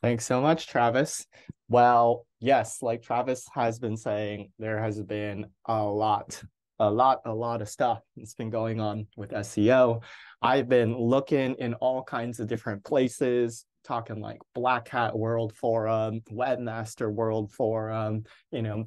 Thanks so much, Travis. Well, yes, like Travis has been saying, there has been a lot of stuff that's been going on with SEO. I've been looking in all kinds of different places, talking like Black Hat World Forum, Webmaster World Forum, you know,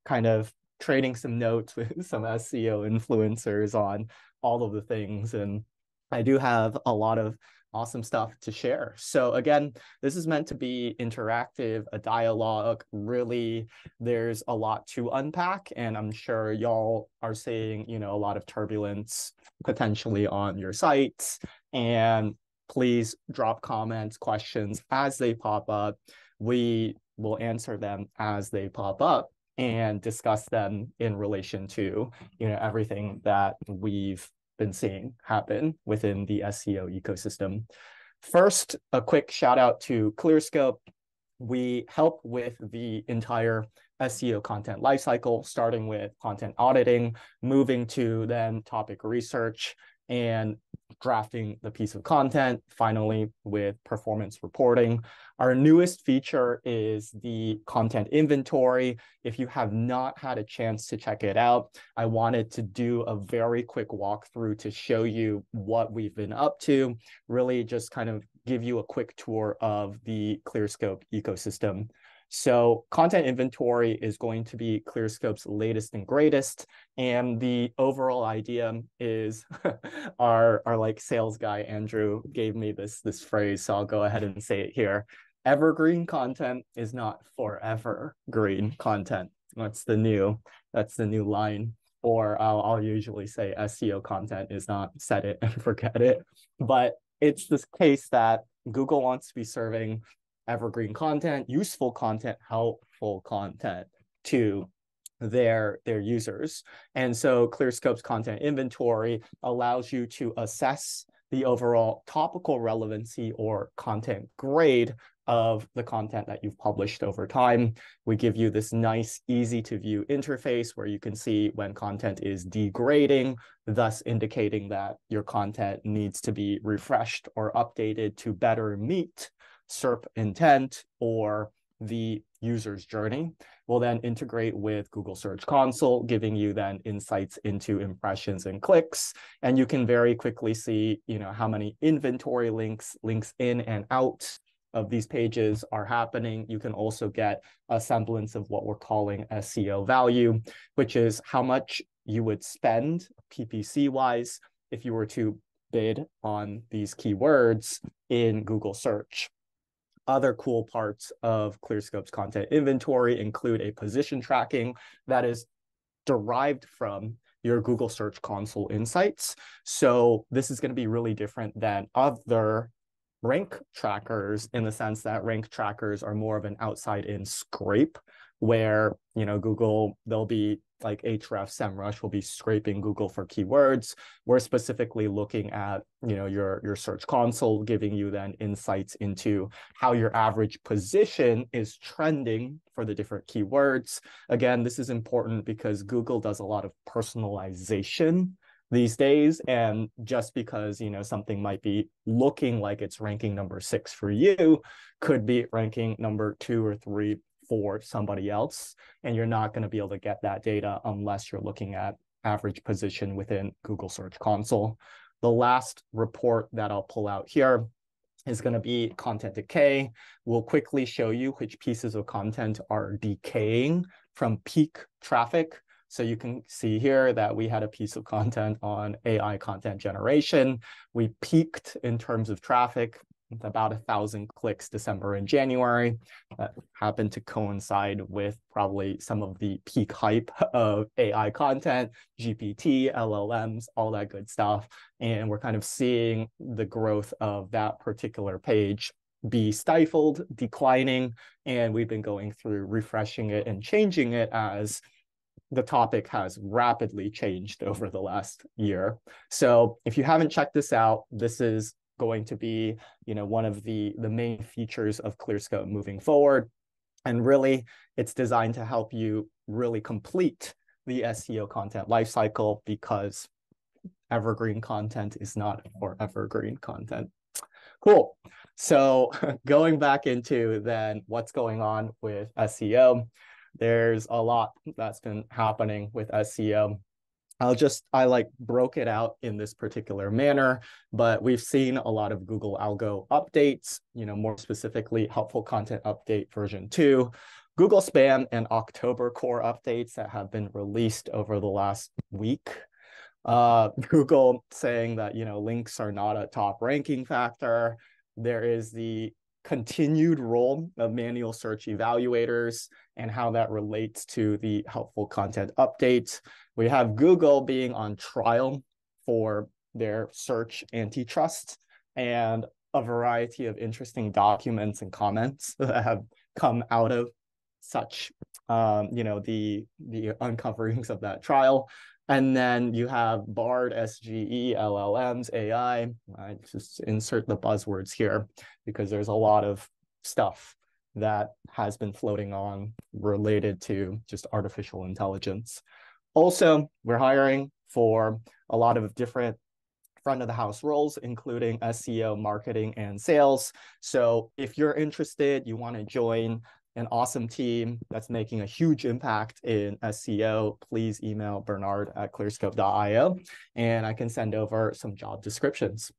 kind of trading some notes with some SEO influencers on all of the things. And I do have a lot of awesome stuff to share. So again, this is meant to be interactive, a dialogue. Really, there's a lot to unpack, and I'm sure y'all are seeing, a lot of turbulence potentially on your sites. And please drop comments, questions as they pop up. We will answer them as they pop up and discuss them in relation to, everything that we've been seeing happen within the SEO ecosystem. First, a quick shout out to Clearscope. We help with the entire SEO content lifecycle, starting with content auditing, moving to then topic research, and drafting the piece of content, finally with performance reporting. Our newest feature is the content inventory. If you have not had a chance to check it out, I wanted to do a very quick walkthrough to show you what we've been up to, really just kind of give you a quick tour of the Clearscope ecosystem. So content inventory is going to be Clearscope's latest and greatest. And the overall idea is our like sales guy, Andrew, gave me this phrase. So I'll go ahead and say it here. Evergreen content is not forever green content. That's the new line. Or I'll usually say SEO content is not set it and forget it. But it's this case that Google wants to be serving evergreen content, useful content, helpful content to their users. And so Clearscope's content inventory allows you to assess the overall topical relevancy or content grade of the content that you've published over time. We give you this nice, easy to view interface where you can see when content is degrading, thus indicating that your content needs to be refreshed or updated to better meet SERP intent or the user's journey. We'll then integrate with Google Search Console, giving you then insights into impressions and clicks. And you can very quickly see, how many inventory links in and out of these pages are happening. You can also get a semblance of what we're calling SEO value, which is how much you would spend PPC wise if you were to bid on these keywords in Google search. Other cool parts of Clearscope's content inventory include a position tracking that is derived from your Google Search Console insights. So this is going to be really different than other rank trackers in the sense that rank trackers are more of an outside-in scrape where, Google, they'll be like Ahrefs, SEMrush will be scraping Google for keywords. We're specifically looking at, your Search Console, giving you then insights into how your average position is trending for the different keywords. Again, this is important because Google does a lot of personalization these days. And just because, something might be looking like it's ranking number 6 for you, could be ranking number 2 or 3 for somebody else. And you're not going to be able to get that data unless you're looking at average position within Google Search Console. The last report that I'll pull out here is going to be content decay. We'll quickly show you which pieces of content are decaying from peak traffic. So you can see here that we had a piece of content on AI content generation. We peaked in terms of traffic with about 1,000 clicks December and January. That happened to coincide with probably some of the peak hype of AI content, GPT, LLMs, all that good stuff. And we're kind of seeing the growth of that particular page be stifled, declining, and we've been going through refreshing it and changing it as the topic has rapidly changed over the last year. So if you haven't checked this out, this is going to be, one of the main features of Clearscope moving forward. And really, it's designed to help you really complete the SEO content lifecycle because evergreen content is not for evergreen content. Cool. So going back into then what's going on with SEO, there's a lot that's been happening with SEO. I like broke it out in this particular manner, but we've seen a lot of Google Algo updates, more specifically, helpful content update version 2, Google Spam and October core updates that have been released over the last week. Google saying that, links are not a top ranking factor. There is the continued role of manual search evaluators and how that relates to the helpful content updates. We have Google being on trial for their search antitrust and a variety of interesting documents and comments that have come out of such, the uncoverings of that trial. And then you have BARD, SGE, LLMs, AI. I just insert the buzzwords here because there's a lot of stuff that has been floating on related to just artificial intelligence. Also, we're hiring for a lot of different front of the house roles, including SEO, marketing, and sales. So if you're interested, you want to join an awesome team that's making a huge impact in SEO, please email bernard@clearscope.io and I can send over some job descriptions.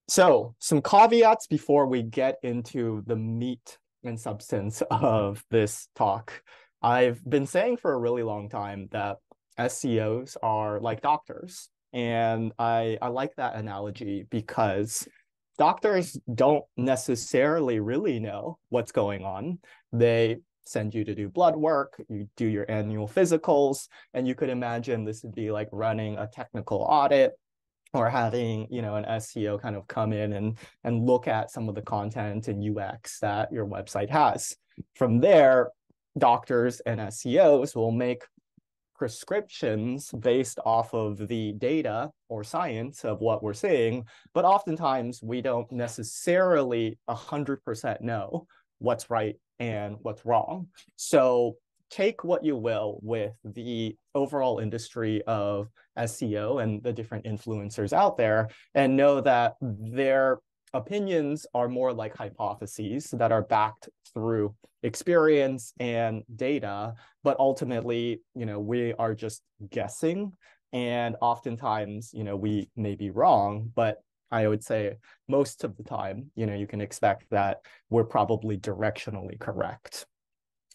So some caveats before we get into the meat and substance of this talk. I've been saying for a really long time that SEOs are like doctors. And I like that analogy because doctors don't necessarily really know what's going on. They send you to do blood work, you do your annual physicals, and you could imagine this would be like running a technical audit or having, an SEO kind of come in and look at some of the content and UX that your website has. From there, doctors and SEOs will make prescriptions based off of the data or science of what we're seeing, but oftentimes we don't necessarily 100% know what's right and what's wrong. So take what you will with the overall industry of SEO and the different influencers out there and know that their opinions are more like hypotheses that are backed through experience and data, but ultimately, we are just guessing. And oftentimes, we may be wrong, but I would say most of the time, you can expect that we're probably directionally correct.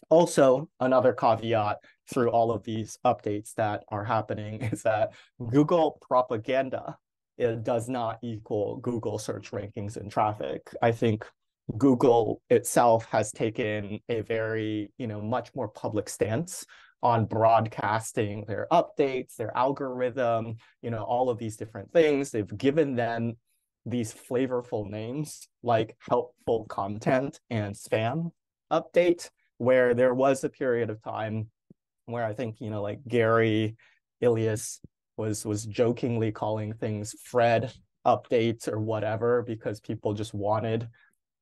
Also, another caveat through all of these updates that are happening is that Google propaganda, it does not equal Google search rankings and traffic. I think Google itself has taken a very, much more public stance on broadcasting their updates, their algorithm, all of these different things. They've given them these flavorful names like helpful content and spam update, where there was a period of time where I think, like Gary Ilias was jokingly calling things Fred updates or whatever because people just wanted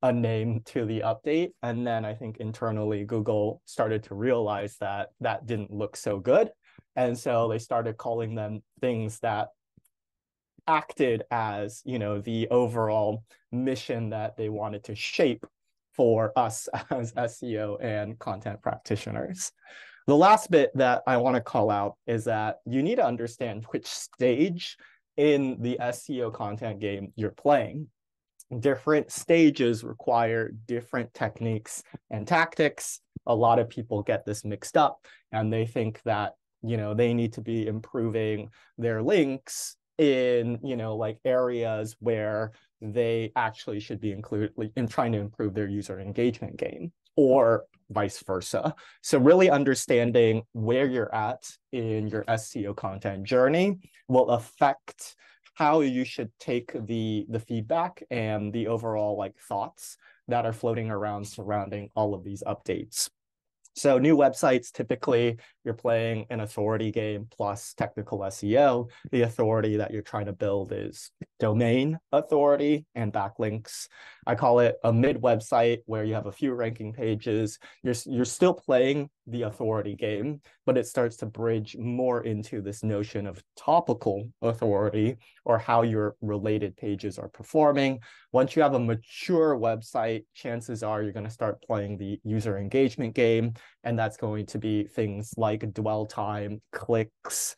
a name to the update. And then I think internally Google started to realize that that didn't look so good. And so they started calling them things that acted as, the overall mission that they wanted to shape for us as SEO and content practitioners. The last bit that I want to call out is that you need to understand which stage in the SEO content game you're playing. Different stages require different techniques and tactics. A lot of people get this mixed up and they think that, they need to be improving their links in, like areas where they actually should be included in trying to improve their user engagement game, or vice versa. So really understanding where you're at in your SEO content journey will affect how you should take the feedback and the overall like thoughts that are floating around surrounding all of these updates. So new websites, typically you're playing an authority game plus technical SEO. The authority that you're trying to build is domain authority and backlinks. I call it a mid website where you have a few ranking pages. You're still playing the authority game, but it starts to bridge more into this notion of topical authority, or how your related pages are performing. Once you have a mature website, chances are you're going to start playing the user engagement game, and that's going to be things like dwell time, clicks,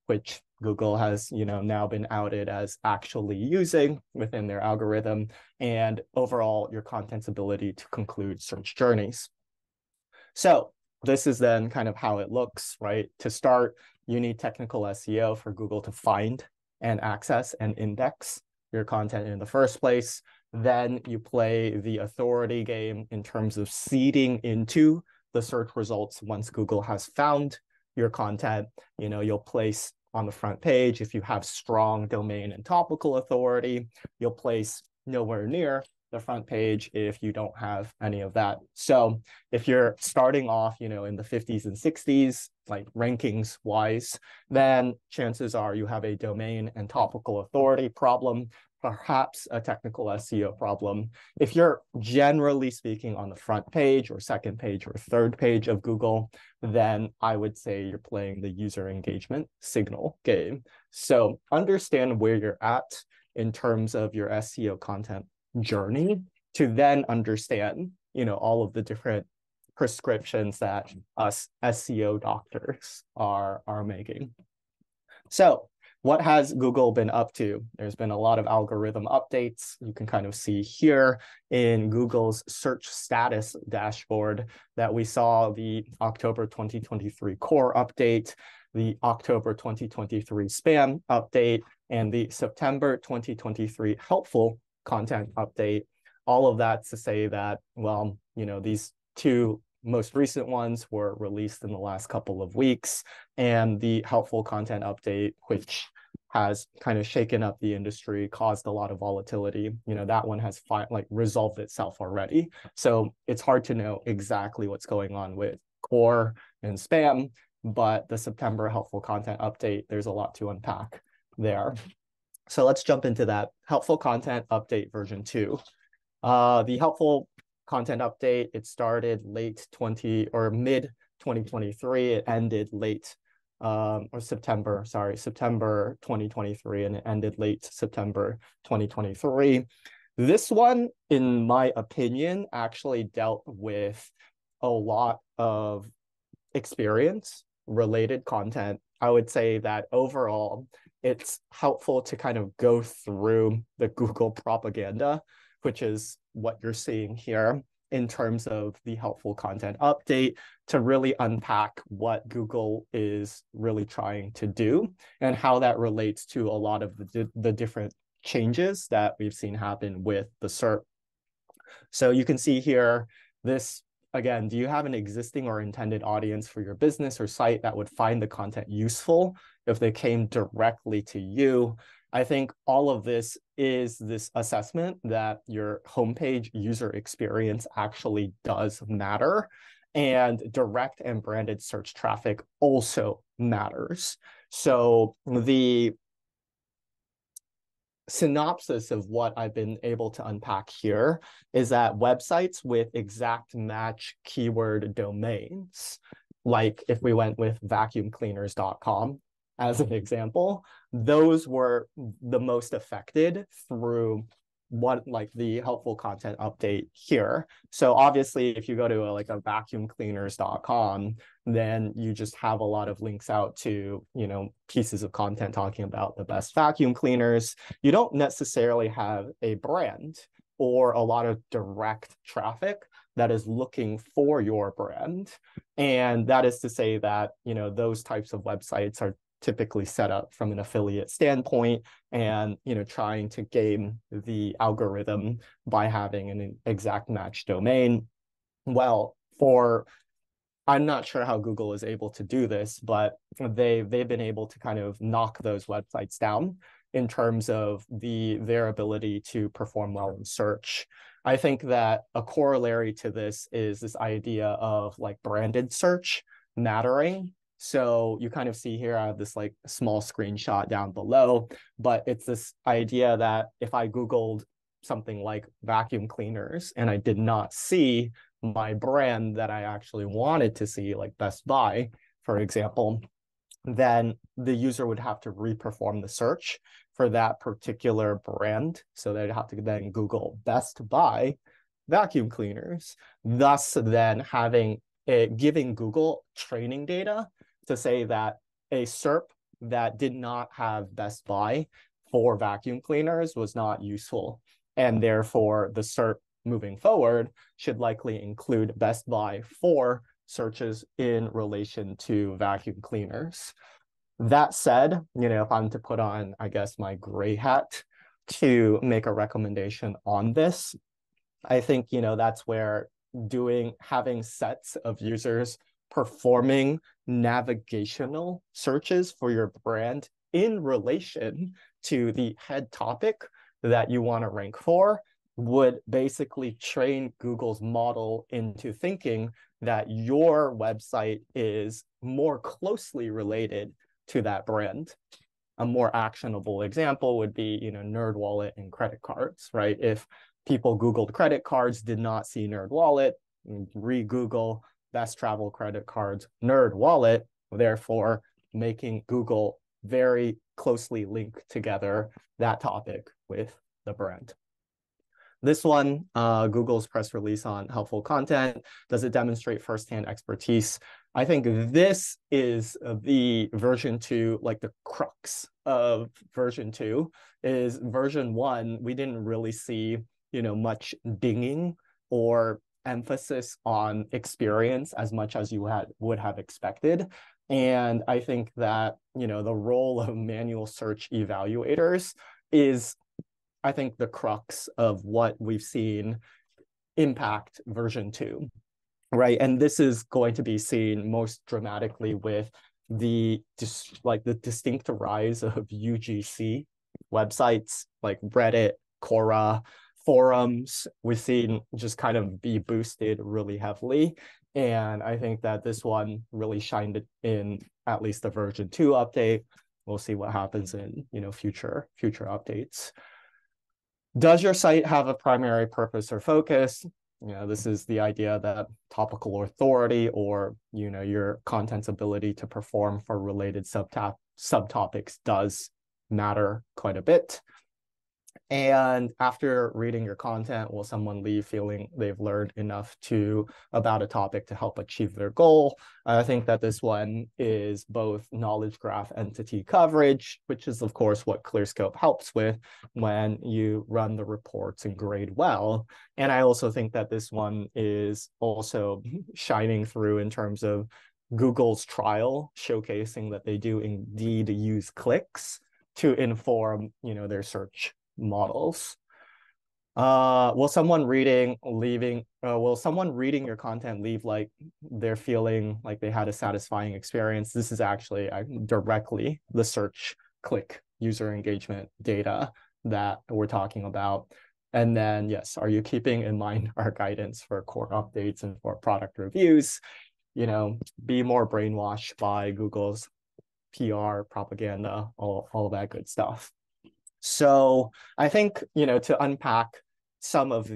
which Google has, now been outed as actually using within their algorithm, and overall your content's ability to conclude search journeys. So this is then kind of how it looks, right? To start, you need technical SEO for Google to find and access and index your content in the first place. Then you play the authority game in terms of seeding into the search results. Once Google has found your content, you'll place on the front page. If you have strong domain and topical authority, you'll place nowhere near the front page if you don't have any of that. So if you're starting off, in the 50s and 60s, like rankings wise, then chances are you have a domain and topical authority problem, perhaps a technical SEO problem. If you're generally speaking on the front page or second page or third page of Google, then I would say you're playing the user engagement signal game. So understand where you're at in terms of your SEO content journey to then understand, all of the different prescriptions that us SEO doctors are making. So what has Google been up to? There's been a lot of algorithm updates. You can kind of see here in Google's search status dashboard that we saw the October 2023 core update, the October 2023 spam update, and the September 2023 helpful content update. All of that to say that, well, these two most recent ones were released in the last couple of weeks, and the helpful content update, which has kind of shaken up the industry, caused a lot of volatility. That one has resolved itself already. So it's hard to know exactly what's going on with core and spam, but the September helpful content update, there's a lot to unpack there. So let's jump into that. Helpful content update version 2. The helpful content update, it started mid 2023. It ended September 2023, and it ended late September 2023. This one, in my opinion, actually dealt with a lot of experience-related content. I would say that overall, it's helpful to kind of go through the Google propaganda, which is what you're seeing here in terms of the helpful content update, to really unpack what Google is really trying to do and how that relates to a lot of the different changes that we've seen happen with the SERP. So you can see here, this, again, do you have an existing or intended audience for your business or site that would find the content useful if they came directly to you? I think all of this is this assessment that your homepage user experience actually does matter, and direct and branded search traffic also matters. So the synopsis of what I've been able to unpack here is that websites with exact match keyword domains, like if we went with vacuumcleaners.com as an example, those were the most affected through the helpful content update here. So obviously, if you go to a vacuumcleaners.com, then you just have a lot of links out to, pieces of content talking about the best vacuum cleaners. You don't necessarily have a brand or a lot of direct traffic that is looking for your brand. And that is to say that, those types of websites are typically set up from an affiliate standpoint and, trying to game the algorithm by having an exact match domain. Well, I'm not sure how Google is able to do this, but they've been able to kind of knock those websites down in terms of their ability to perform well in search. I think that a corollary to this is this idea of branded search mattering. So you kind of see here, I have this small screenshot down below, but it's this idea that if I Googled something like vacuum cleaners and I did not see my brand that I actually wanted to see, like Best Buy, for example, then the user would have to reperform the search for that particular brand. So they'd have to then Google Best Buy vacuum cleaners, thus then giving Google training data to say that a SERP that did not have Best Buy for vacuum cleaners was not useful. And therefore, the SERP moving forward should likely include Best Buy for searches in relation to vacuum cleaners. That said, if I'm to put on, I guess, my gray hat to make a recommendation on this, I think, that's where having sets of users performing navigational searches for your brand in relation to the head topic that you want to rank for would basically train Google's model into thinking that your website is more closely related to that brand. A more actionable example would be, NerdWallet and credit cards, right? If people Googled credit cards, did not see NerdWallet, re-Google best travel credit cards, NerdWallet, therefore making Google very closely link together that topic with the brand. This one, Google's press release on helpful content. Does it demonstrate firsthand expertise? I think this is the version 2, like the crux of version 2 is version 1. We didn't really see, much dinging or emphasis on experience as much as you would have expected. And I think that, the role of manual search evaluators is, I think, the crux of what we've seen impact version 2, right? And this is going to be seen most dramatically with the distinct rise of UGC websites like Reddit, Quora, forums. We've seen just kind of be boosted really heavily. And I think that this one really shined in at least the version 2 update. We'll see what happens in, future updates. Does your site have a primary purpose or focus? This is the idea that topical authority or, your content's ability to perform for related subtopics does matter quite a bit. And after reading your content, will someone leave feeling they've learned enough about a topic to help achieve their goal? I think that this one is both knowledge graph entity coverage, which is, of course, what Clearscope helps with when you run the reports and grade well. And I also think that this one is also shining through in terms of Google's trial, showcasing that they do indeed use clicks to inform, their search models. Will someone reading your content leave like they're feeling like they had a satisfying experience? This is actually directly the search click user engagement data that we're talking about. And then, yes, are you keeping in mind our guidance for core updates and for product reviews? Be more brainwashed by Google's PR, propaganda, all that good stuff. So I think, to unpack some of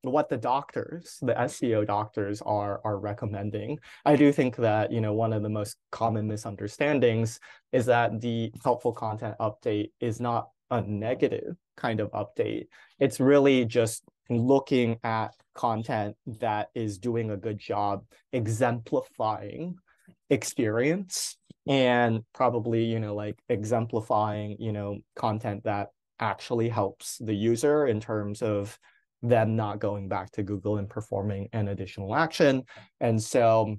what the doctors, the SEO doctors are recommending, I do think that, one of the most common misunderstandings is that the helpful content update is not a negative kind of update. It's really just looking at content that is doing a good job exemplifying experience and probably, exemplifying, content that actually helps the user in terms of them not going back to Google and performing an additional action. And so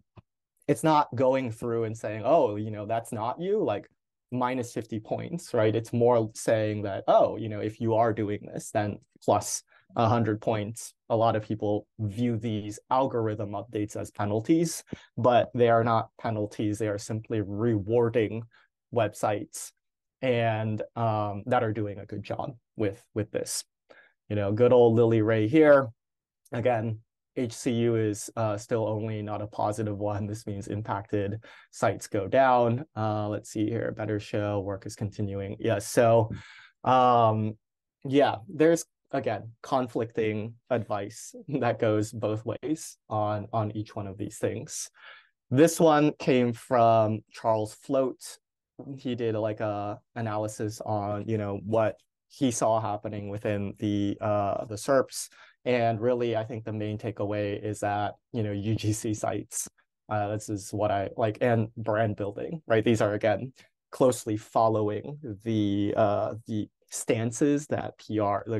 it's not going through and saying, oh, that's not you, like minus 50 points, right? It's more saying that, oh, if you are doing this, then plus 100 points. A lot of people view these algorithm updates as penalties, but they are not penalties. They are simply rewarding websites and that are doing a good job with this. Good old Lily Ray here. Again, HCU is still only not a positive one. This means impacted sites go down. Let's see here. Better show. Work is continuing. Yeah. So, yeah, there's again, conflicting advice that goes both ways on each one of these things. This one came from Charles Float. He did like a analysis on, what he saw happening within the SERPs. And really, I think the main takeaway is that, UGC sites, this is what I like, and brand building, right? These are, again, closely following the stances that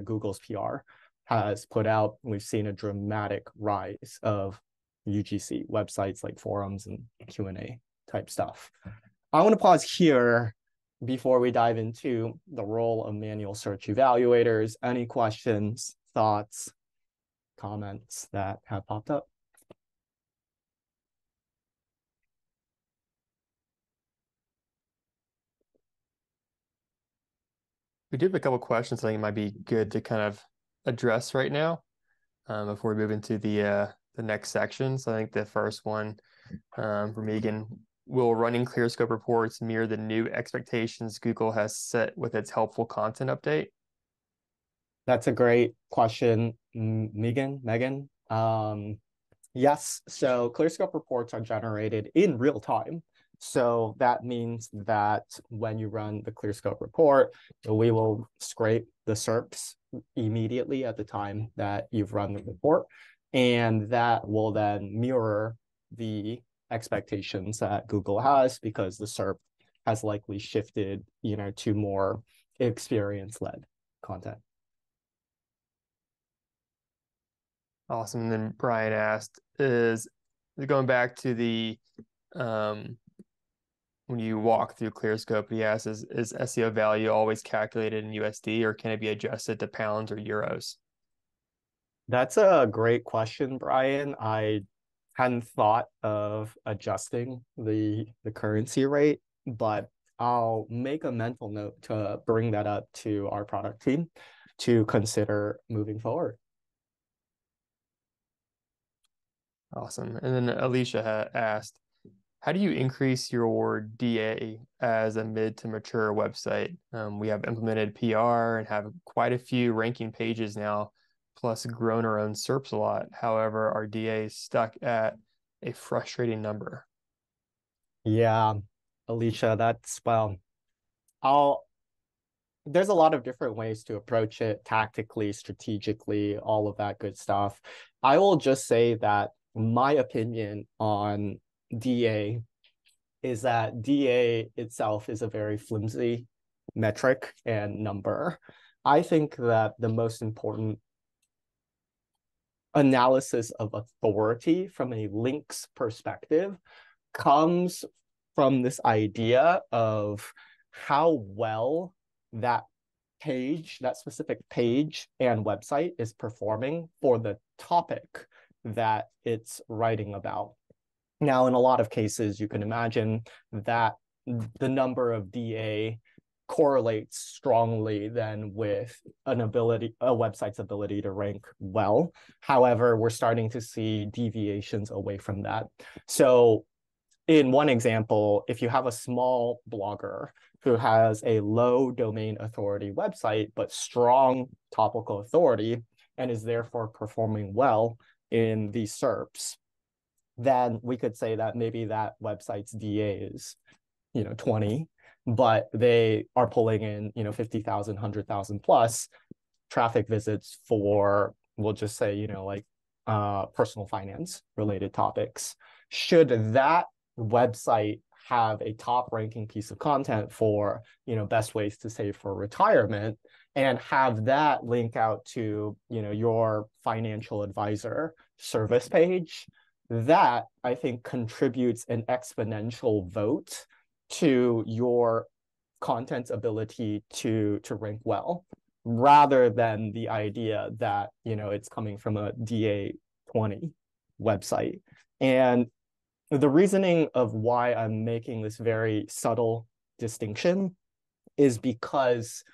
Google's PR has put out. We've seen a dramatic rise of UGC websites like forums and Q&A type stuff. I want to pause here before we dive into the role of manual search evaluators. Any questions, thoughts, comments that have popped up? We do have a couple questions I think it might be good to kind of address right now before we move into the next section. So I think the first one from Megan, will running Clearscope reports mirror the new expectations Google has set with its helpful content update? That's a great question, Megan. Yes, so Clearscope reports are generated in real time. So that means that when you run the Clearscope report, we will scrape the SERPs immediately at the time that you've run the report. And that will then mirror the expectations that Google has, because the SERP has likely shifted, to more experience-led content. Awesome. And then Brian asked, is going back to the when you walk through Clearscope, he asks, is SEO value always calculated in USD, or can it be adjusted to pounds or euros? That's a great question, Brian. I hadn't thought of adjusting the currency rate, but I'll make a mental note to bring that up to our product team to consider moving forward. Awesome. And then Alicia asked, how do you increase your DA as a mid to mature website? We have implemented PR and have quite a few ranking pages now, plus grown our own SERPs a lot. However, our DA is stuck at a frustrating number. Yeah, Alicia, there's a lot of different ways to approach it tactically, strategically, all of that good stuff. I will just say that my opinion on DA is that DA itself is a very flimsy metric and number. I think that the most important analysis of authority from a links perspective comes from this idea of how well that specific page and website is performing for the topic that it's writing about. Now, in a lot of cases, you can imagine that the number of DA correlates strongly then with a website's ability to rank well. However, we're starting to see deviations away from that. So in one example, if you have a small blogger who has a low domain authority website, but strong topical authority, and is therefore performing well in the SERPs, then we could say that maybe that website's DA is, 20, but they are pulling in, 50,000, 100,000 plus traffic visits for, we'll just say, personal finance related topics. Should that website have a top ranking piece of content for, best ways to save for retirement, and have that link out to, your financial advisor service page, that I think contributes an exponential vote to your content's ability to rank well, rather than the idea that, it's coming from a DA 20 website. And the reasoning of why I'm making this very subtle distinction is because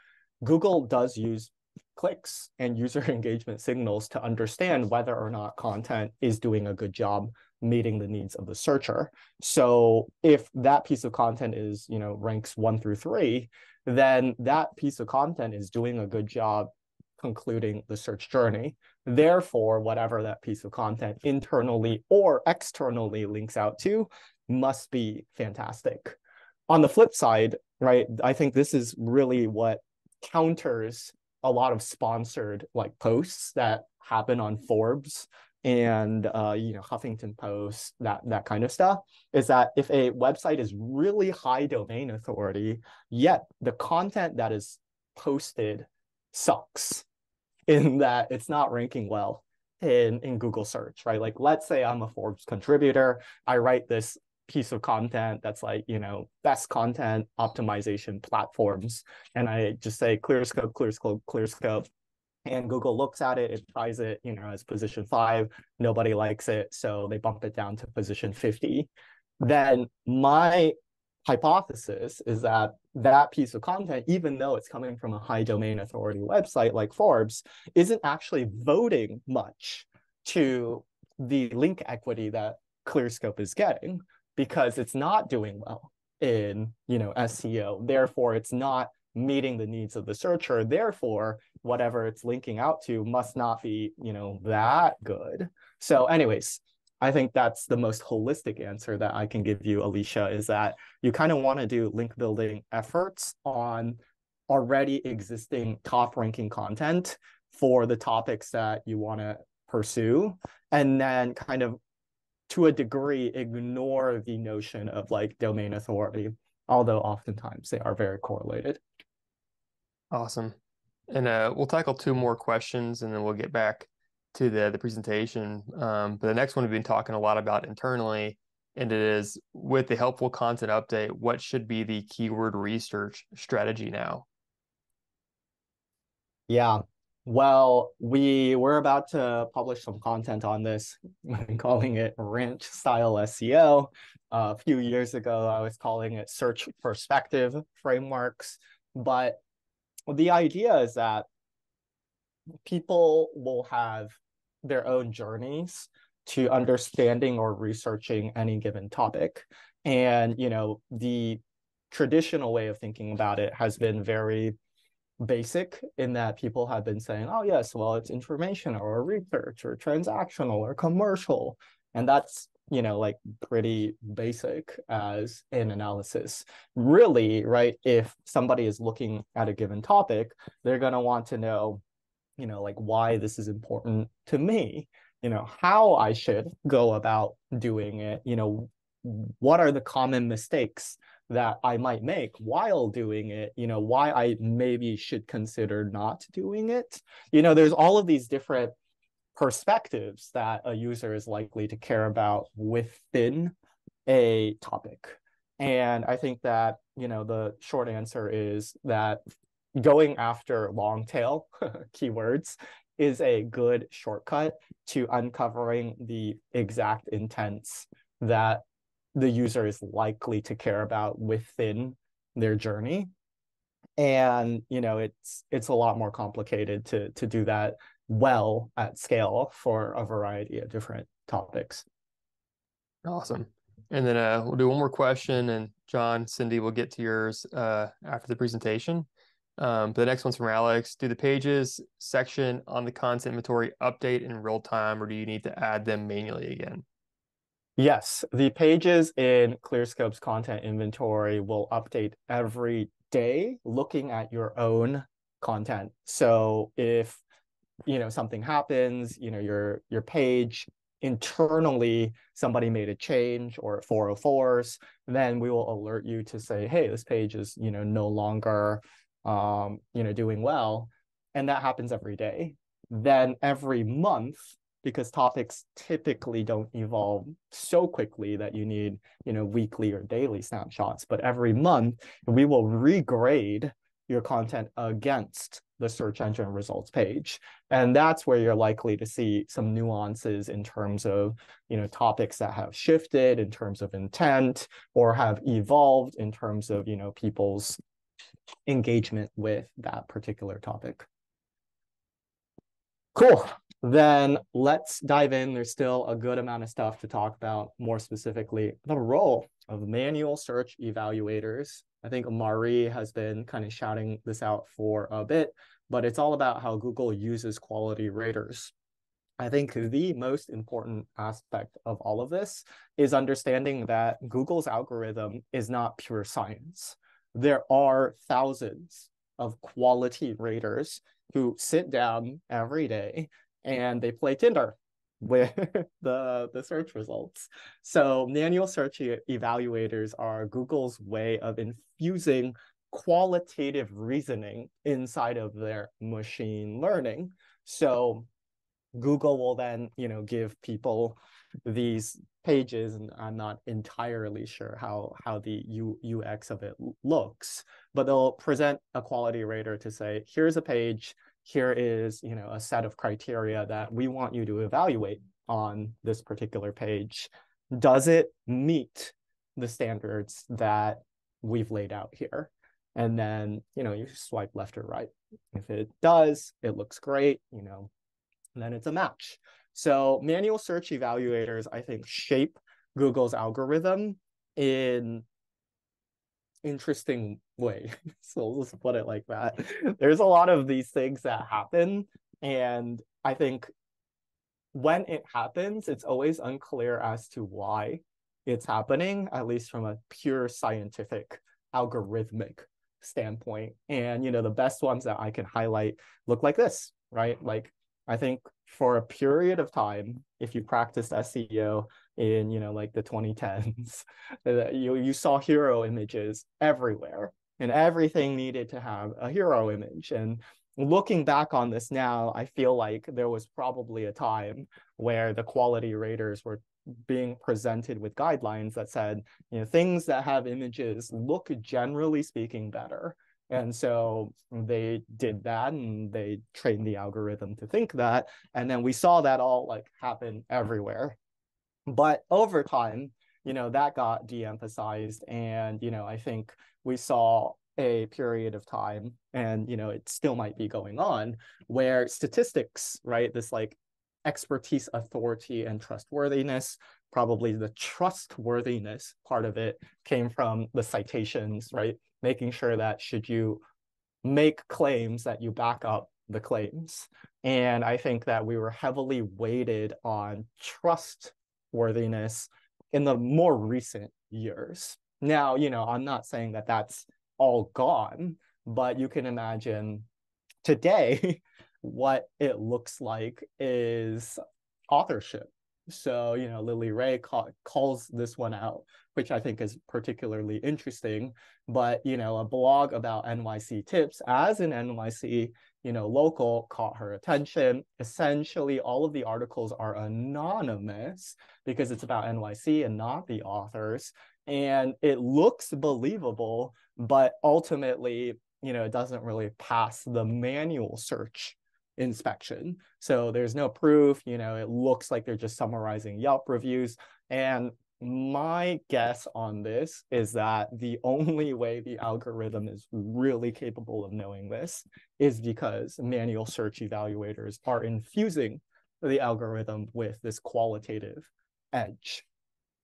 Google does use clicks and user engagement signals to understand whether or not content is doing a good job meeting the needs of the searcher. So if that piece of content is, ranks 1 through 3, then that piece of content is doing a good job concluding the search journey. Therefore, whatever that piece of content internally or externally links out to must be fantastic. On the flip side, right, I think this is really what counters a lot of sponsored like posts that happen on Forbes and Huffington Post, that kind of stuff, is that if a website is really high domain authority, yet the content that is posted sucks in that it's not ranking well in Google search, right? Like, let's say I'm a Forbes contributor, I write this piece of content that's like, best content optimization platforms, and I just say Clearscope, Clearscope, Clearscope, and Google looks at it, it tries it, as position 5, nobody likes it, so they bump it down to position 50. Then my hypothesis is that that piece of content, even though it's coming from a high domain authority website like Forbes, isn't actually voting much to the link equity that Clearscope is getting, because it's not doing well in SEO. Therefore, it's not meeting the needs of the searcher. Therefore, whatever it's linking out to must not be that good. So anyways, I think that's the most holistic answer that I can give you, Alicia, is that you kind of want to do link building efforts on already existing top ranking content for the topics that you want to pursue, and then kind of to a degree ignore the notion of like domain authority, although oftentimes they are very correlated. Awesome. And we'll tackle 2 more questions and then we'll get back to the presentation. But the next one we've been talking a lot about internally, and it is, with the helpful content update, what should be the keyword research strategy now? Yeah. Well, we were about to publish some content on this, calling it ranch style SEO. A few years ago, I was calling it search perspective frameworks. But the idea is that people will have their own journeys to understanding or researching any given topic. And, the traditional way of thinking about it has been very basic, in that people have been saying, oh yes, well, it's informational or research or transactional or commercial, and that's like pretty basic as an analysis. Really, right, if somebody is looking at a given topic, they're going to want to know like why this is important to me, how I should go about doing it, what are the common mistakes that I might make while doing it, why I maybe should consider not doing it. There's all of these different perspectives that a user is likely to care about within a topic. And I think that, the short answer is that going after long tail keywords is a good shortcut to uncovering the exact intents that the user is likely to care about within their journey. And it's a lot more complicated to do that well at scale for a variety of different topics. Awesome. And then we'll do one more question, and John, Cindy, will get to yours after the presentation. But the next one's from Alex. Do the pages section on the content inventory update in real time, or do you need to add them manually again? Yes, the pages in Clearscope's content inventory will update every day looking at your own content. So if something happens, your page internally, somebody made a change or 404s, then we will alert you to say, hey, this page is no longer doing well. And that happens every day. Then every month, because topics typically don't evolve so quickly that you need weekly or daily snapshots, but every month we will regrade your content against the search engine results page. And that's where you're likely to see some nuances in terms of topics that have shifted in terms of intent, or have evolved in terms of people's engagement with that particular topic. Cool. Then let's dive in. There's still a good amount of stuff to talk about, more specifically the role of manual search evaluators I think Amari has been kind of shouting this out for a bit, but it's all about how Google uses quality raters. I think the most important aspect of all of this is understanding that Google's algorithm is not pure science. There are thousands of quality raters who sit down every day and they play Tinder with the search results. So manual search evaluators are Google's way of infusing qualitative reasoning inside of their machine learning. So Google will then, give people these pages, and I'm not entirely sure how the UX of it looks, but they'll present a quality rater to say, here's a page, here is, a set of criteria that we want you to evaluate on this particular page. Does it meet the standards that we've laid out here? And then, you swipe left or right. If it does, it looks great, and then it's a match. So manual search evaluators, I think, shape Google's algorithm in interesting way. So let's put it like that. There's a lot of these things that happen, and I think when it happens, it's always unclear as to why it's happening, at least from a pure scientific algorithmic standpoint. And the best ones that I can highlight look like this, right? Like, I think for a period of time, if you practiced SEO in, like the 2010s, you saw hero images everywhere, and everything needed to have a hero image. And looking back on this now, I feel like there was probably a time where the quality raters were being presented with guidelines that said, things that have images look, generally speaking, better. And so they did that, and they trained the algorithm to think that. And then we saw that all like happen everywhere. But over time, that got de-emphasized. And, I think we saw a period of time, and, it still might be going on, where statistics, right, this like expertise, authority, and trustworthiness, probably the trustworthiness part of it came from the citations, right? Making sure that should you make claims, that you back up the claims. And I think that we were heavily weighted on trustworthiness in the more recent years. Now, I'm not saying that that's all gone, but you can imagine today what it looks like is authorship. So, Lily Ray calls this one out, which I think is particularly interesting. But, a blog about NYC tips as an NYC, local caught her attention. Essentially, all of the articles are anonymous because it's about NYC and not the authors. And it looks believable, but ultimately, it doesn't really pass the manual search inspection. So there's no proof, it looks like they're just summarizing Yelp reviews. And my guess on this is that the only way the algorithm is really capable of knowing this is because manual search evaluators are infusing the algorithm with this qualitative edge.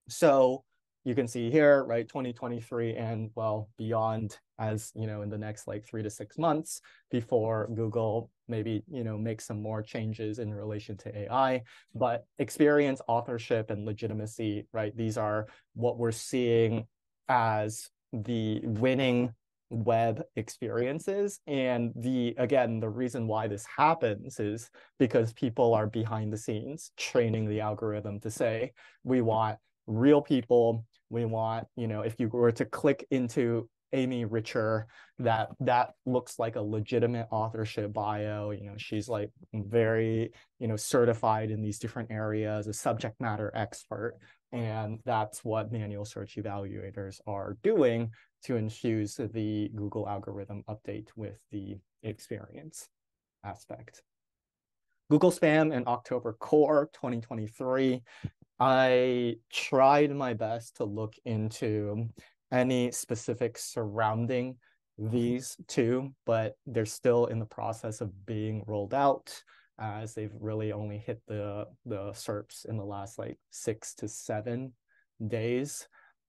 So you can see here, right, 2023 and well beyond, as in the next like 3 to 6 months before Google maybe make some more changes in relation to AI. But experience, authorship, and legitimacy, right, these are what we're seeing as the winning web experiences. And the reason why this happens is because people are behind the scenes training the algorithm to say, we want real people. We want, if you were to click into Amy Richer, that looks like a legitimate authorship bio. She's like very, certified in these different areas, a subject matter expert. And that's what manual search evaluators are doing to infuse the Google algorithm update with the experience aspect. Google Spam and October Core 2023. I tried my best to look into any specifics surrounding these two, but they're still in the process of being rolled out, as they've really only hit the SERPs in the last like 6 to 7 days.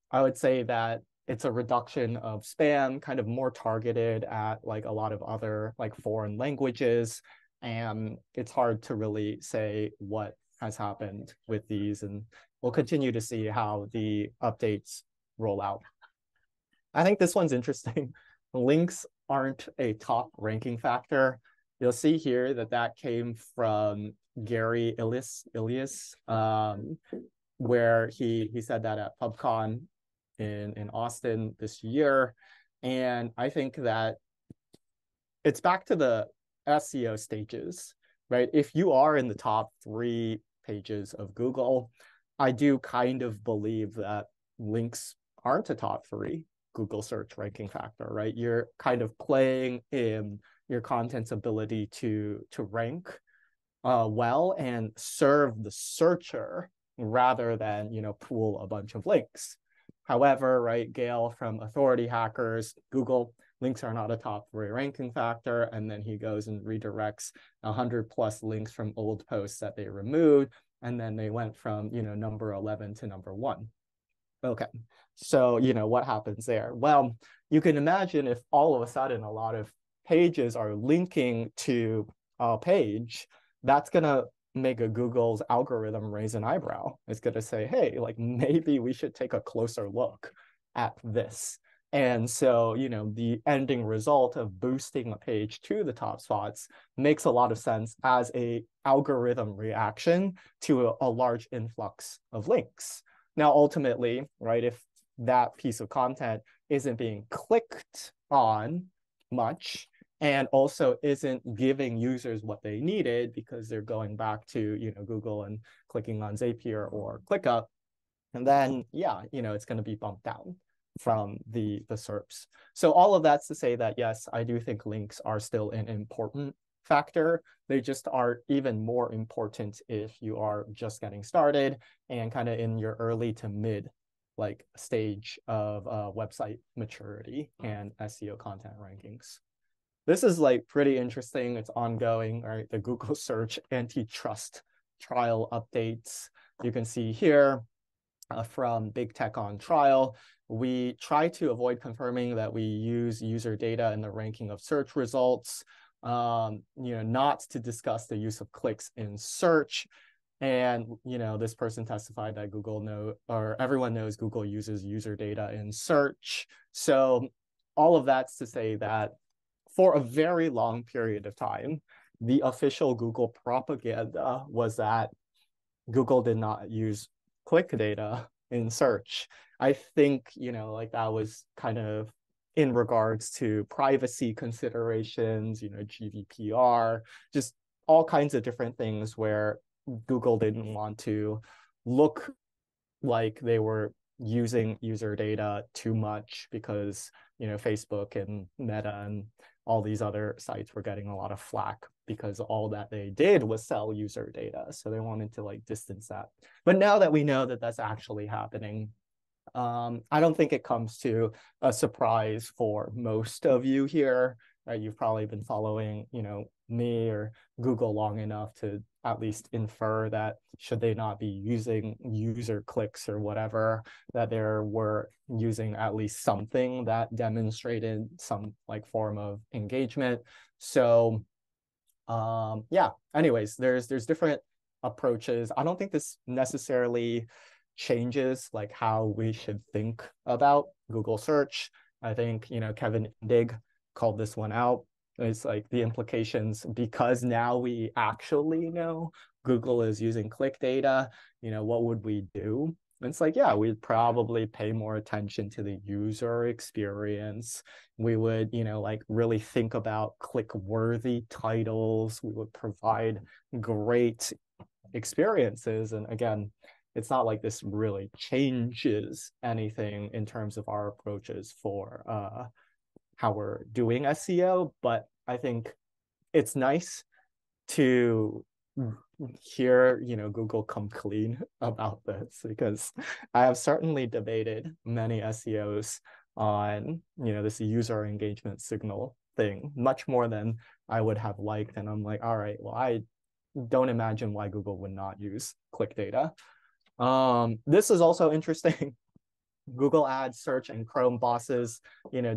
I would say that it's a reduction of spam, kind of more targeted at like a lot of other like foreign languages. And it's hard to really say what has happened with these. And we'll continue to see how the updates roll out. I think this one's interesting. Links aren't a top ranking factor. You'll see here that that came from Gary Ilias, where he said that at PubCon in Austin this year. And I think that it's back to the SEO stages, right? If you are in the top 3 pages of Google, I do kind of believe that links aren't a top 3 Google search ranking factor, right? You're kind of playing in your content's ability to rank well and serve the searcher rather than, pool a bunch of links. However, right, Gail from Authority Hackers, Google, links are not a top 3 ranking factor. And then he goes and redirects 100 plus links from old posts that they removed. And then they went from, number 11 to number 1. Okay, so, what happens there? Well, you can imagine if all of a sudden a lot of pages are linking to a page, that's going to make a Google's algorithm raise an eyebrow. It's going to say, hey, like maybe we should take a closer look at this. And so, the ending result of boosting a page to the top spots makes a lot of sense as a algorithm reaction to a large influx of links. Now, ultimately, right, if that piece of content isn't being clicked on much and also isn't giving users what they needed because they're going back to, Google and clicking on Zapier or ClickUp, and then, yeah, it's going to be bumped down from the SERPs. So all of that's to say that, yes, I do think links are still an important factor. They just are even more important if you are just getting started and kind of in your early to mid like stage of website maturity and SEO content rankings. This is like pretty interesting. It's ongoing, right? The Google search antitrust trial updates. You can see here from Big Tech on Trial. We try to avoid confirming that we use user data in the ranking of search results. Not to discuss the use of clicks in search. And, this person testified that everyone knows Google uses user data in search. So all of that's to say that for a very long period of time, the official Google propaganda was that Google did not use click data in search. I think, like that was kind of in regards to privacy considerations, GDPR, just all kinds of different things where Google didn't want to look like they were using user data too much because, Facebook and Meta and all these other sites were getting a lot of flack because all that they did was sell user data. So they wanted to like distance that. But now that we know that that's actually happening, I don't think it comes to a surprise for most of you here. Right? You've probably been following, me or Google long enough to at least infer that should they not be using user clicks or whatever, that they were using at least something that demonstrated some like form of engagement. So yeah, anyways, there's different approaches. I don't think this necessarily changes like how we should think about Google search. I think, Kevin Dig called this one out. It's like the implications, because now we actually know Google is using click data, what would we do? And it's like, yeah, we'd probably pay more attention to the user experience. We would, like really think about click-worthy titles. We would provide great experiences. And again, it's not like this really changes anything in terms of our approaches for how we're doing SEO, but I think it's nice to hear, Google come clean about this, because I have certainly debated many SEOs on, this user engagement signal thing, much more than I would have liked. And I'm like, all right, well, I don't imagine why Google would not use click data. This is also interesting. Google Ads search and Chrome bosses,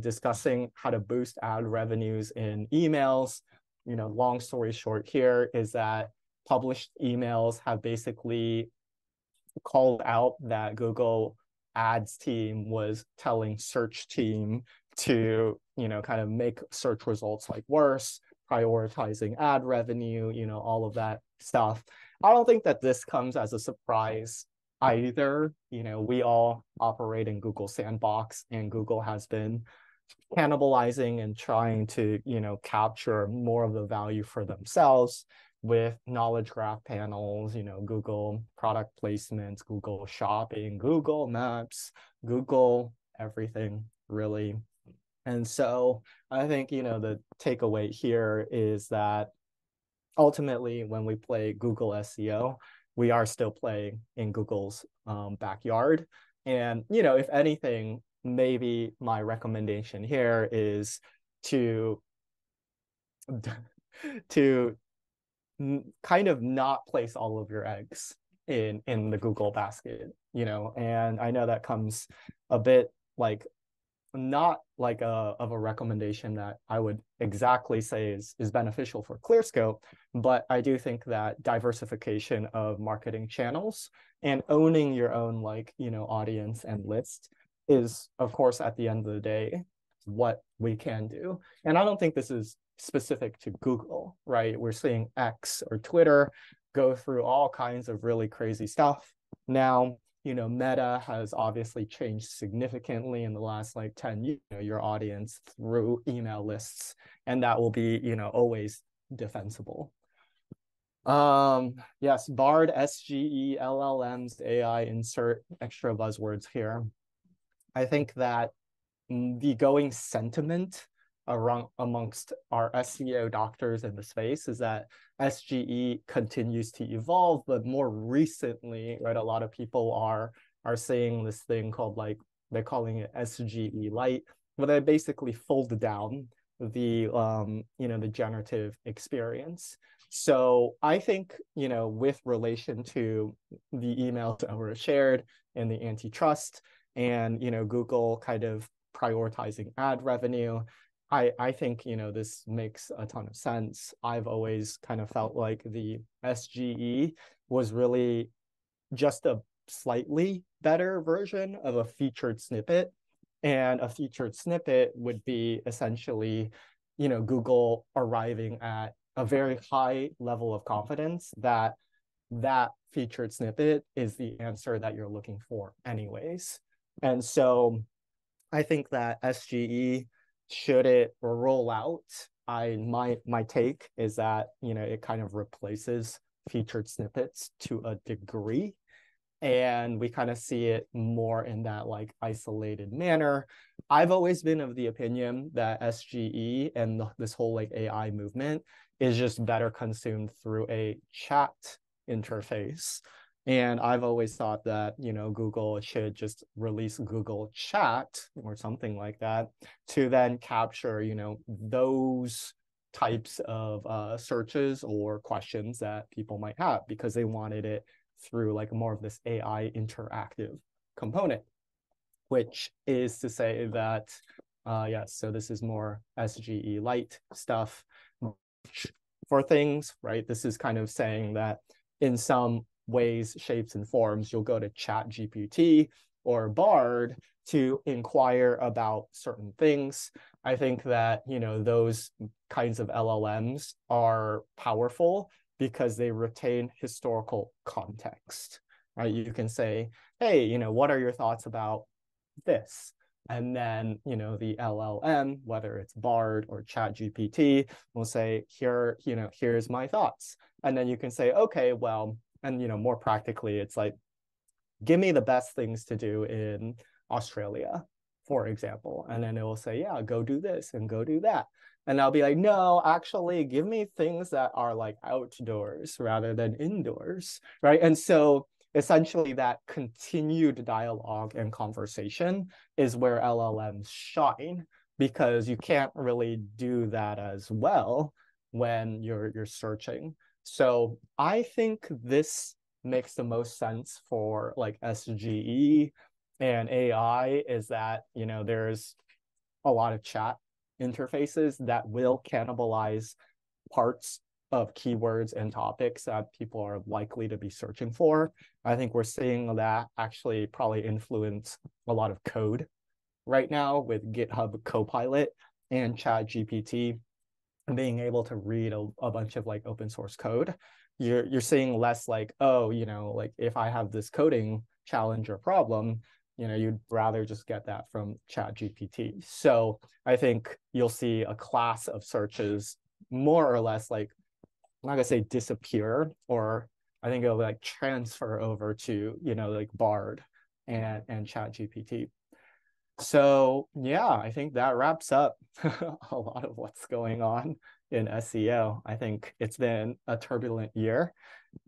discussing how to boost ad revenues in emails. Long story short here is that published emails have basically called out that Google Ads team was telling search team to, kind of make search results like worse, prioritizing ad revenue, all of that stuff. I don't think that this comes as a surprise either. We all operate in Google Sandbox, and Google has been cannibalizing and trying to, capture more of the value for themselves with knowledge graph panels, Google product placements, Google Shopping, Google Maps, Google everything, really. And so I think, the takeaway here is that ultimately, when we play Google SEO, we are still playing in Google's backyard. And, if anything, maybe my recommendation here is to to kind of not place all of your eggs in the Google basket, and I know that comes a bit like not like of a recommendation that I would exactly say is beneficial for Clearscope, but I do think that diversification of marketing channels and owning your own audience and list is, of course, at the end of the day, what we can do. And I don't think this is specific to Google, right? We're seeing X or Twitter go through all kinds of really crazy stuff now. Meta has obviously changed significantly in the last 10 years, your audience through email lists, and that will be, always defensible. Yes, BARD, SGE, LLMs, AI, insert extra buzzwords here. I think that the going sentiment amongst our SEO doctors in the space is that SGE continues to evolve, but more recently, right, a lot of people are saying this thing called they're calling it SGE Lite, where they basically fold down the the generative experience. So I think, with relation to the emails that were shared and the antitrust and Google kind of prioritizing ad revenue, I think, this makes a ton of sense. I've always kind of felt like the SGE was really just a slightly better version of a featured snippet. And a featured snippet would be essentially, Google arriving at a very high level of confidence that that featured snippet is the answer that you're looking for anyways. And so I think that SGE, should it roll out, my take is that, it kind of replaces featured snippets to a degree. And we kind of see it more in that isolated manner. I've always been of the opinion that SGE and this whole AI movement is just better consumed through a chat interface. And I've always thought that, Google should just release Google Chat or something like that to then capture, those types of searches or questions that people might have, because they wanted it through more of this AI interactive component, which is to say that, yes, so this is more SGE Lite stuff for things, right? This is kind of saying that in some ways, shapes, and forms, you'll go to ChatGPT or Bard to inquire about certain things. I think that, those kinds of LLMs are powerful because they retain historical context, right? You can say, hey, what are your thoughts about this? And then, the LLM, whether it's Bard or ChatGPT, will say, here's my thoughts. And then you can say, okay, well, and, more practically, it's give me the best things to do in Australia, for example. And then it will say, yeah, go do this and go do that. And I'll be like, no, actually, give me things that are outdoors rather than indoors, right? And so essentially that continued dialogue and conversation is where LLMs shine, because you can't really do that as well when you're searching. So I think this makes the most sense for SGE. and AI is that, there's a lot of chat interfaces that will cannibalize parts of keywords and topics that people are likely to be searching for. I think we're seeing that actually probably influence a lot of code right now with GitHub Copilot and Chat GPT being able to read a bunch of like open source code. You're seeing less like, oh, like if I have this coding challenge or problem, you'd rather just get that from Chat GPT. So I think you'll see a class of searches more or less like, I'm not gonna say disappear, or I think it'll like transfer over to, like Bard and Chat GPT. So yeah, I think that wraps up a lot of what's going on in SEO. I think it's been a turbulent year,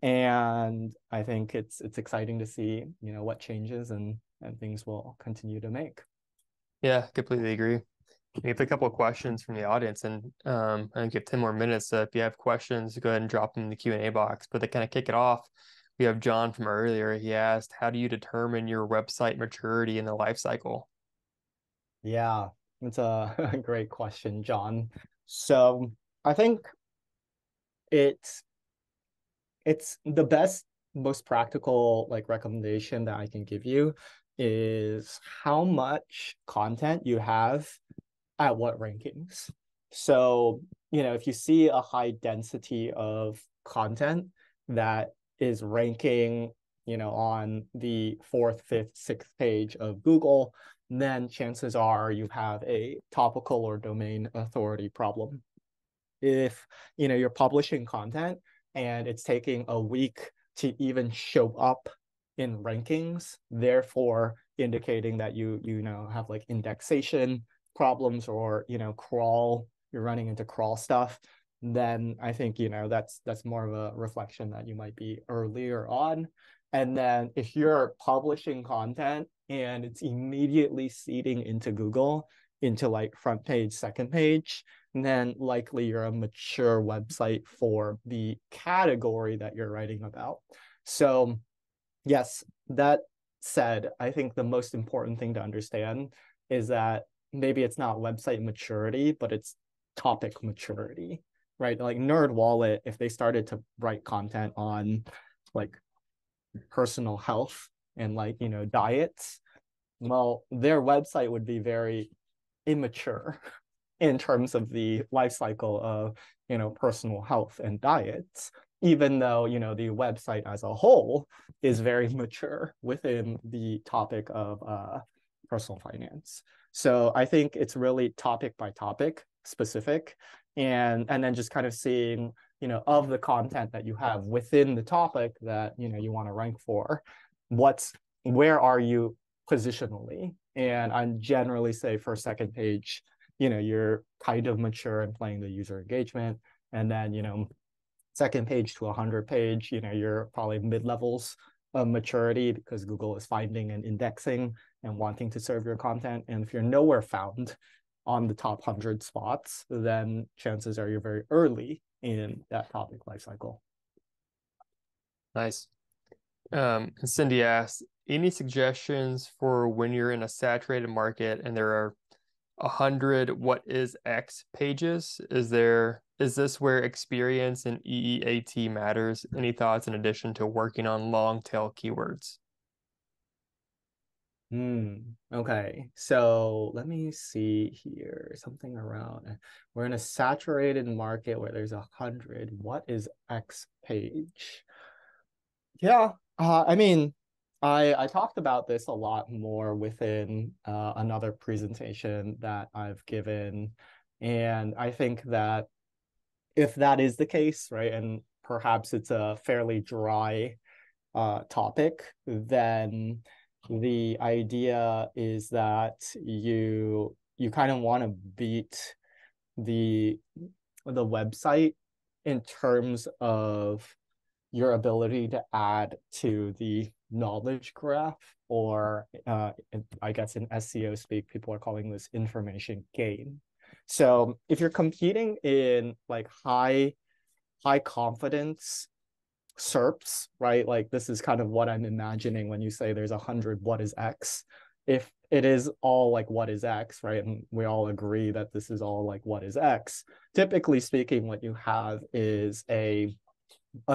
and I think it's exciting to see, what changes and things will continue to make. Yeah, completely agree. We have a couple of questions from the audience, and I think you have 10 more minutes. So if you have questions, go ahead and drop them in the Q&A box. But to kind of kick it off, we have John from earlier. He asked, how do you determine your website maturity in the life cycle? Yeah, it's a great question, John. So I think it's it's the best, most practical like recommendation that I can give you is how much content you have at what rankings. So, if you see a high density of content that is ranking, on the fourth, fifth, sixth page of Google, then chances are you have a topical or domain authority problem. If you're publishing content and it's taking a week to even show up in rankings, therefore indicating that you have like indexation problems, or you're running into crawl stuff, then I think that's more of a reflection that you might be earlier on. And then if you're publishing content and it's immediately seeding into Google, into like front page, second page, then likely you're a mature website for the category that you're writing about. So, yes, that said, I think the most important thing to understand is that maybe it's not website maturity, but it's topic maturity, right? Like NerdWallet, if they started to write content on like personal health and like, diets, well, their website would be very immature in terms of the life cycle of personal health and diets, even though the website as a whole is very mature within the topic of personal finance. So I think it's really topic by topic specific, and then just kind of seeing of the content that you have within the topic that you want to rank for, where are you positionally. And I generally say for second page, you're kind of mature and playing the user engagement. And then, second page to 100 page, you're probably mid-levels of maturity because Google is finding and indexing and wanting to serve your content. And if you're nowhere found on the top 100 spots, then chances are you're very early in that topic lifecycle. Nice. Cindy asked, any suggestions for when you're in a saturated market and there are 100 what is X pages? Is this where experience and EEAT matters? Any thoughts in addition to working on long tail keywords? Okay. So let me see here. Something around. We're in a saturated market where there's 100. What is X page? Yeah. I mean, I talked about this a lot more within another presentation that I've given, and I think that if that is the case, right, and perhaps it's a fairly dry topic, then the idea is that you kind of want to beat the website in terms of your ability to add to the knowledge graph, or I guess in SEO speak, people are calling this information gain. So if you're competing in like high confidence SERPs, right? Like this is kind of what I'm imagining when you say there's 100 what is X. If it is all like what is X, right? And we all agree that this is all like what is X. Typically speaking, what you have is a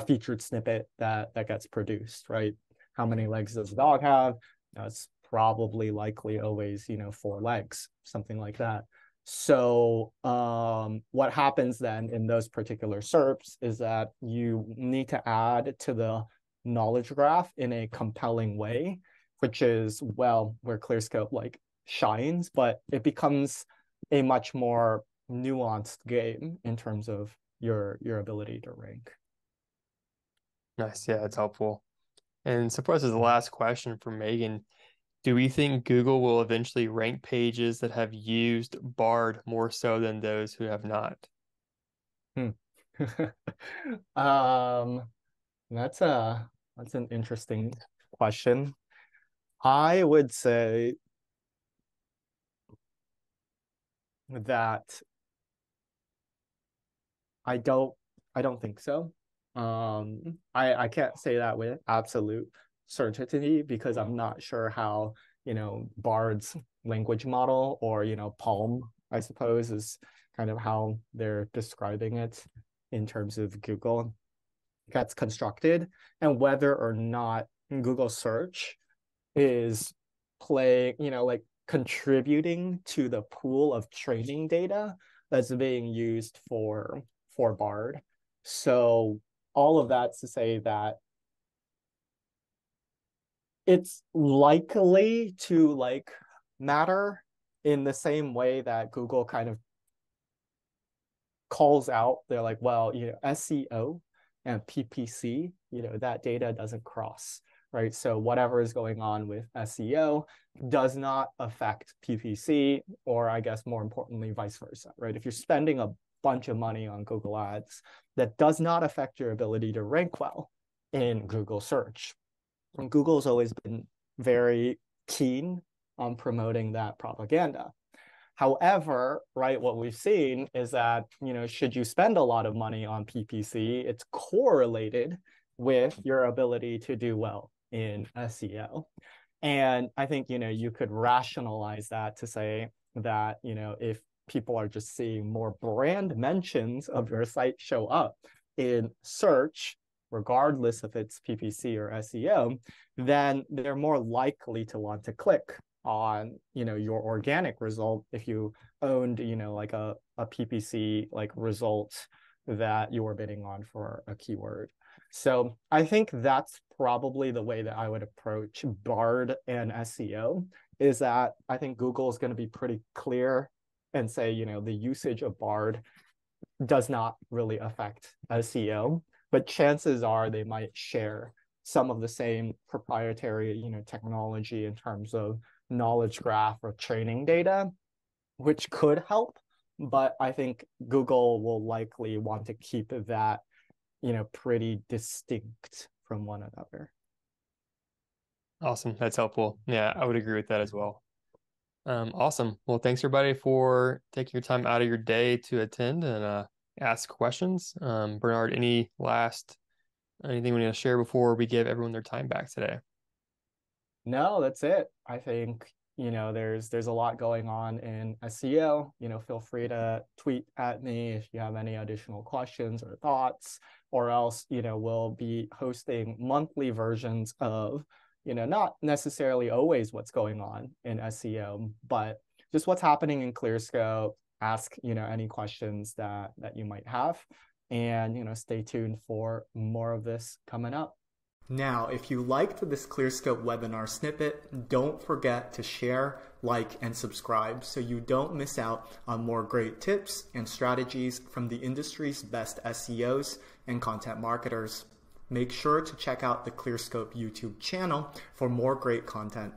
featured snippet that gets produced, right? How many legs does the dog have? It's probably likely always, 4 legs, something like that. So what happens then in those particular SERPs is that you need to add to the knowledge graph in a compelling way, which is, well, where Clearscope like shines, but it becomes a much more nuanced game in terms of your ability to rank. Nice. Yeah, that's helpful. And so for us as the last question from Megan, do we think Google will eventually rank pages that have used Bard more so than those who have not? Hmm. um, that's an interesting question. I would say that I don't I don't think so. I can't say that with absolute certainty because I'm not sure how, Bard's language model or, Palm, I suppose, is kind of how they're describing it in terms of Google gets constructed and whether or not Google search is playing, like contributing to the pool of training data that's being used for Bard. So all of that's to say that it's likely to like matter in the same way that Google kind of calls out, they're like, well, SEO and PPC, that data doesn't cross, right? So whatever is going on with SEO does not affect PPC, or I guess more importantly, vice versa, right? If you're spending a bunch of money on Google Ads, that does not affect your ability to rank well in Google search. And Google's always been very keen on promoting that propaganda. However, right, what we've seen is that, should you spend a lot of money on PPC, it's correlated with your ability to do well in SEO. And I think, you could rationalize that to say that, if people are just seeing more brand mentions of your site show up in search, regardless if it's PPC or SEO, then they're more likely to want to click on your organic result if you owned like a PPC like result that you were bidding on for a keyword. So I think that's probably the way that I would approach Bard and SEO, is that I think Google is going to be pretty clear and say, the usage of Bard does not really affect SEO, but chances are they might share some of the same proprietary, technology in terms of knowledge graph or training data, which could help. But I think Google will likely want to keep that, pretty distinct from one another. Awesome. That's helpful. Yeah, I would agree with that as well. Awesome. Well, thanks everybody for taking your time out of your day to attend and ask questions. Bernard, anything we need to share before we give everyone their time back today? No, that's it. I think, there's a lot going on in SEO. Feel free to tweet at me if you have any additional questions or thoughts, or else, we'll be hosting monthly versions of, not necessarily always what's going on in SEO, but just what's happening in Clearscope. Ask, any questions that you might have, and, stay tuned for more of this coming up. Now, if you liked this Clearscope webinar snippet, don't forget to share, like, and subscribe so you don't miss out on more great tips and strategies from the industry's best SEOs and content marketers. Make sure to check out the Clearscope YouTube channel for more great content.